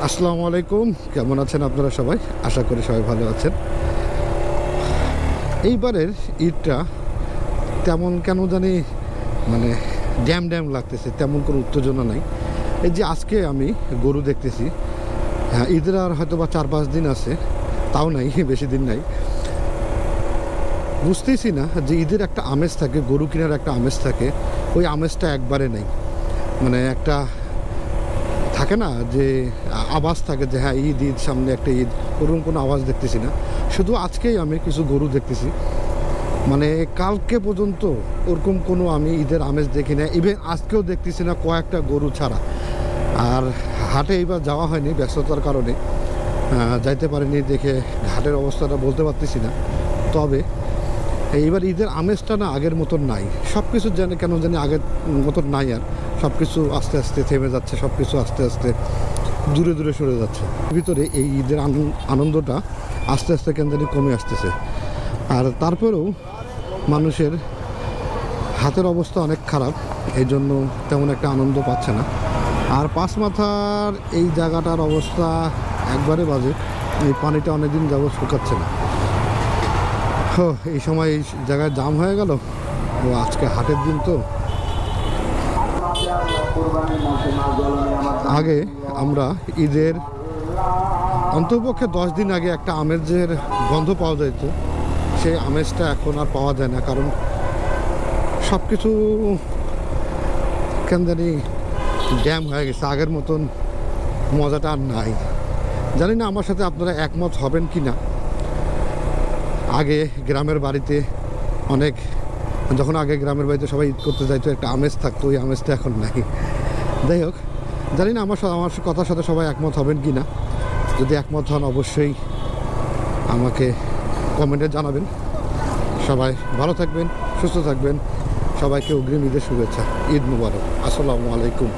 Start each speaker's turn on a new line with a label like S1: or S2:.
S1: আসসালামু আলাইকুম, কেমন আছেন আপনারা সবাই? আশা করি সবাই ভালো আছেন। এইবারের ঈদটা তেমন কেন জানি মানে ড্যাম ড্যাম লাগতেছে, তেমন কোনো উত্তেজনা নাই। এই যে আজকে আমি গরু দেখতেছি, হ্যাঁ ঈদের আর হয়তো বা 4-5 দিন আছে, তাও নাই, বেশি দিন নাই। বুঝতেছি না যে ঈদের একটা আমেজ থাকে, গরু কেনার একটা আমেজ থাকে, ওই আমেজটা একবারে নেই। মানে একটা থাকে না যে আওয়াজ থাকে যে হ্যাঁ ঈদ ঈদ সামনে একটা ঈদ, ওরকম কোনো আওয়াজ দেখতেছি না। শুধু আজকেই আমি কিছু গরু দেখতেছি, মানে কালকে পর্যন্ত ওরকম কোনো আমি ঈদের আমেজ দেখি না। ইভেন আজকেও দেখতেছি না, কয়েকটা গরু ছাড়া। আর হাটে এইবার যাওয়া হয়নি ব্যস্ততার কারণে, যাইতে পারিনি দেখে ঘাটের অবস্থাটা বলতে পারতেছি না। তবে এইবার ঈদের আমেজটা না আগের মতন নাই, সব কিছু জানি কেন জানি আগের মতন নাই। আর সব কিছু আস্তে আস্তে থেমে যাচ্ছে, সব কিছু আস্তে আস্তে দূরে দূরে সরে যাচ্ছে। ভিতরে এই ঈদের আনন্দটা আস্তে আস্তে কেন জানি কমে আসতেছে। আর তারপরেও মানুষের হাতের অবস্থা অনেক খারাপ, এই জন্য তেমন একটা আনন্দ পাচ্ছে না। আর পাঁচ মাথার এই জায়গাটার অবস্থা একবারে বাজে, এই পানিটা অনেকদিন যাবত শুকাচ্ছে না। এই সময় এই জায়গায় জাম হয়ে গেল। ও আজকে হাটের দিন তো। আগে আমরা ঈদের অন্তপক্ষে 10 দিন আগে একটা আমেজের গন্ধ পাওয়া যেত, সেই আমেজটা এখন আর পাওয়া যায় না। কারণ সব কিছু কেন জানি ড্যাম হয়ে গেছে, আগের মতন মজাটা আর নাই। জানি না আমার সাথে আপনারা একমত হবেন কি না। আগে গ্রামের বাড়িতে যখন আগে গ্রামের বাড়িতে সবাই ঈদ করতে যাইতো, একটা আমেজ থাকতো, ওই আমেজটা এখন নাই। যাই হোক, জানি না আমার কথার সাথে সবাই একমত হবেন কি না। যদি একমত হন অবশ্যই আমাকে কমেন্টে জানাবেন। সবাই ভালো থাকবেন, সুস্থ থাকবেন। সবাইকে অগ্রিম ঈদের শুভেচ্ছা। ঈদ মুবারক। আসসালামু আলাইকুম।